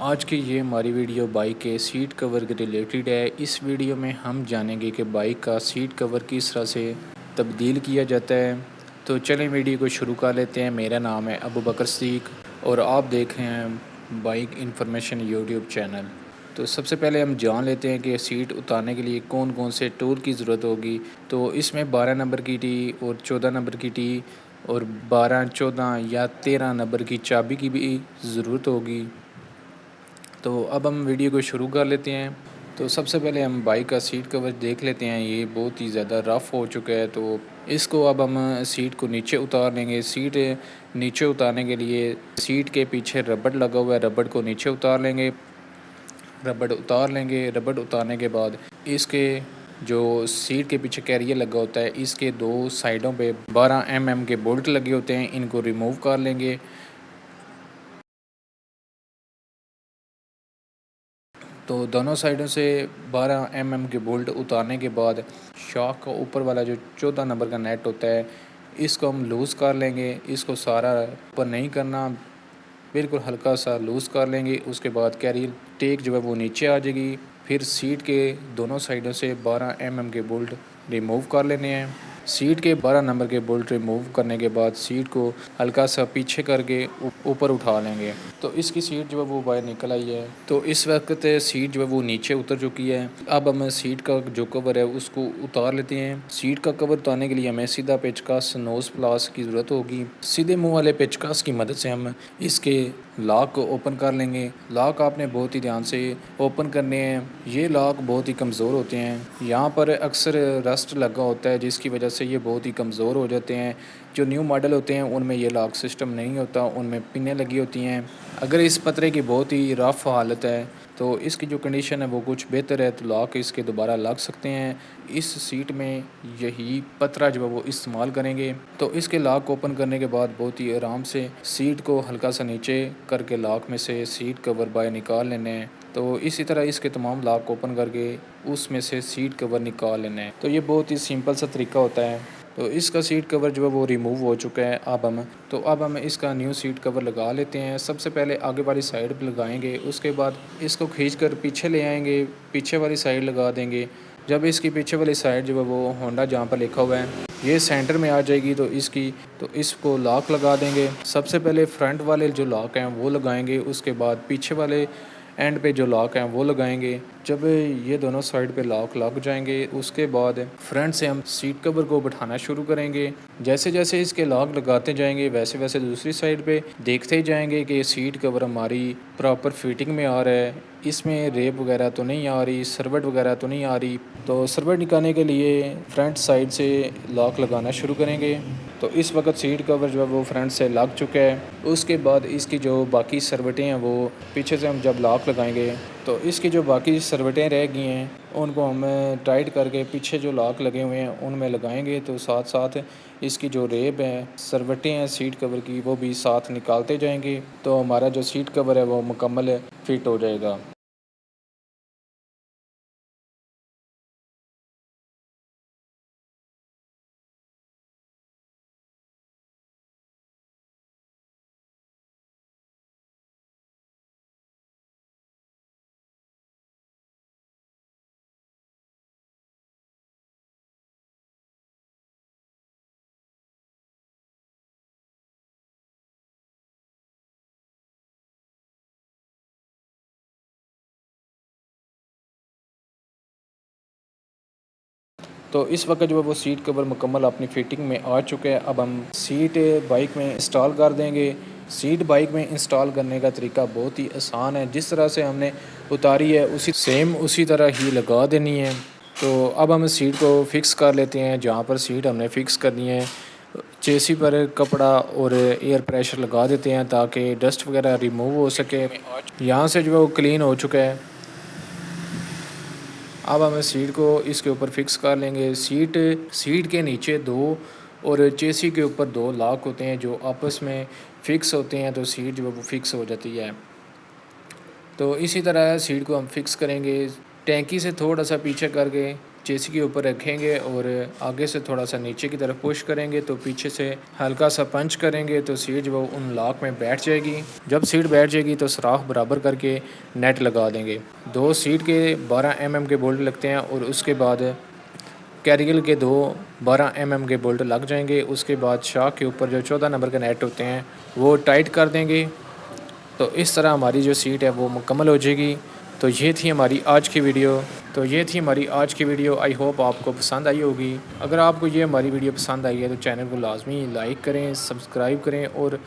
आज की ये हमारी वीडियो बाइक के सीट कवर के रिलेटेड है। इस वीडियो में हम जानेंगे कि बाइक का सीट कवर किस तरह से तब्दील किया जाता है। तो चलें वीडियो को शुरू कर लेते हैं। मेरा नाम है अबू बकर सिद्दीक और आप देख रहे हैं बाइक इन्फॉर्मेशन यूट्यूब चैनल। तो सबसे पहले हम जान लेते हैं कि सीट उतारने के लिए कौन कौन से टूल की ज़रूरत होगी। तो इसमें 12 नंबर की टी और 14 नंबर की टी और 12, 14 या 13 नंबर की चाबी की भी ज़रूरत होगी। तो अब हम वीडियो को शुरू कर लेते हैं। तो सबसे पहले हम बाइक का सीट कवर देख लेते हैं। ये बहुत ही ज़्यादा रफ़ हो चुका है, तो इसको अब हम सीट को नीचे उतार लेंगे। सीट नीचे उतारने के लिए सीट के पीछे रबड़ लगा हुआ है, रबड़ को नीचे उतार लेंगे। रबड़ उतारने के बाद इसके जो सीट के पीछे कैरियर लगा होता है, इसके दो साइडों पे 12 mm के बोल्ट लगे होते हैं, इनको रिमूव कर लेंगे। तो दोनों साइडों से 12 mm के बोल्ट उतारने के बाद शॉक का ऊपर वाला जो 14 नंबर का नेट होता है, इसको हम लूज़ कर लेंगे। इसको सारा ऊपर नहीं करना, बिल्कुल हल्का सा लूज़ कर लेंगे। उसके बाद कैरियर टेक जो है वो नीचे आ जाएगी। फिर सीट के दोनों साइडों से 12 mm के बोल्ट रिमूव कर लेने हैं। सीट के 12 नंबर के बोल्ट रिमूव करने के बाद सीट को हल्का सा पीछे करके ऊपर उठा लेंगे। तो इसकी सीट जो है वो बाहर निकल आई है। तो इस वक्त सीट जो है वो नीचे उतर चुकी है। अब हम सीट का जो कवर है उसको उतार लेते हैं। सीट का कवर उतारने के लिए हमें सीधा पेचकस नोज़ प्लास की ज़रूरत होगी। सीधे मुंह वाले पेचकस की मदद से हम इसके लॉक को ओपन कर लेंगे। लॉक आपने बहुत ही ध्यान से ओपन करने हैं। ये लॉक बहुत ही कमज़ोर होते हैं। यहाँ पर अक्सर रस्ट लगा होता है, जिसकी वजह से ये बहुत ही कमज़ोर हो जाते हैं। जो न्यू मॉडल होते हैं उनमें ये लॉक सिस्टम नहीं होता, उनमें पिनें लगी होती हैं। अगर इस पतरे की बहुत ही रफ़ हालत है तो इसकी जो कंडीशन है वो कुछ बेहतर है, तो लॉक इसके दोबारा लग सकते हैं। इस सीट में यही पतरा जो है वो इस्तेमाल करेंगे। तो इसके लॉक ओपन करने के बाद बहुत ही आराम से सीट को हल्का सा नीचे करके लॉक में से सीट कवर बाहर निकाल लेने हैं। तो इसी तरह इसके तमाम लॉक ओपन करके उसमें से सीट कवर निकाल लेना है। तो ये बहुत ही सिंपल सा तरीका होता है। तो इसका सीट कवर जो है वो रिमूव हो चुका है। अब हम इसका न्यू सीट कवर लगा लेते हैं। सबसे पहले आगे वाली साइड पे लगाएंगे, उसके बाद इसको खींचकर पीछे ले आएंगे, पीछे वाली साइड लगा देंगे। जब इसकी पीछे वाली साइड जो है वो होंडा जहाँ पर लिखा हुआ है ये सेंटर में आ जाएगी, तो इसको लॉक लगा देंगे। सबसे पहले फ्रंट वाले जो लॉक हैं वो लगाएंगे, उसके बाद पीछे वाले एंड पे जो लॉक हैं वो लगाएंगे। जब ये दोनों साइड पे लॉक लग जाएंगे, उसके बाद फ्रंट से हम सीट कवर को बिठाना शुरू करेंगे। जैसे जैसे इसके लॉक लगाते जाएंगे वैसे वैसे दूसरी साइड पे देखते ही जाएंगे कि सीट कवर हमारी प्रॉपर फिटिंग में आ रहा है, इसमें रेप वगैरह तो नहीं आ रही, सरवट वगैरह तो नहीं आ रही। तो सरवट निकालने के लिए फ्रंट साइड से लॉक लगाना शुरू करेंगे। तो इस वक्त सीट कवर जो है वो फ्रंट से लग चुका है। उसके बाद इसकी जो बाकी सरवटें हैं वो पीछे से हम जब लॉक लगाएंगे तो इसकी जो बाकी सरवटें रह गई हैं उनको हम टाइट करके पीछे जो लॉक लगे हुए हैं उनमें लगाएंगे। तो साथ साथ इसकी जो रेब है, सरवटें हैं सीट कवर की, वो भी साथ निकालते जाएंगे। तो हमारा जो सीट कवर है वो मुकम्मल फिट हो जाएगा। तो इस वक्त जो है वो सीट कवर मुकम्मल अपनी फिटिंग में आ चुका है। अब हम सीट बाइक में इंस्टॉल कर देंगे। सीट बाइक में इंस्टॉल करने का तरीका बहुत ही आसान है। जिस तरह से हमने उतारी है उसी तरह ही लगा देनी है। तो अब हम सीट को फिक्स कर लेते हैं। जहाँ पर सीट हमने फ़िक्स करनी है चेसी पर कपड़ा और एयर प्रेशर लगा देते हैं ताकि डस्ट वगैरह रिमूव हो सके। यहाँ से जो है वो क्लीन हो चुका है। अब हम सीट को इसके ऊपर फिक्स कर लेंगे। सीट के नीचे दो और चेसी के ऊपर दो लॉक होते हैं जो आपस में फ़िक्स होते हैं, तो सीट जो है वो फिक्स हो जाती है। तो इसी तरह सीट को हम फिक्स करेंगे। टैंकी से थोड़ा सा पीछे करके चेसी के ऊपर रखेंगे और आगे से थोड़ा सा नीचे की तरफ पुश करेंगे तो पीछे से हल्का सा पंच करेंगे तो सीट जो उन लॉक में बैठ जाएगी। जब सीट बैठ जाएगी तो सुराख बराबर करके नेट लगा देंगे। 2 सीट के 12 mm के बोल्ट लगते हैं और उसके बाद कैरियल के 2 12 mm के बोल्ट लग जाएंगे। उसके बाद शॉक के ऊपर जो 14 नंबर के नेट होते हैं वो टाइट कर देंगे। तो इस तरह हमारी जो सीट है वो मुकम्मल हो जाएगी। तो ये थी हमारी आज की वीडियो। आई होप आपको पसंद आई होगी। अगर आपको ये हमारी वीडियो पसंद आई है तो चैनल को लाजमी लाइक करें, सब्सक्राइब करें और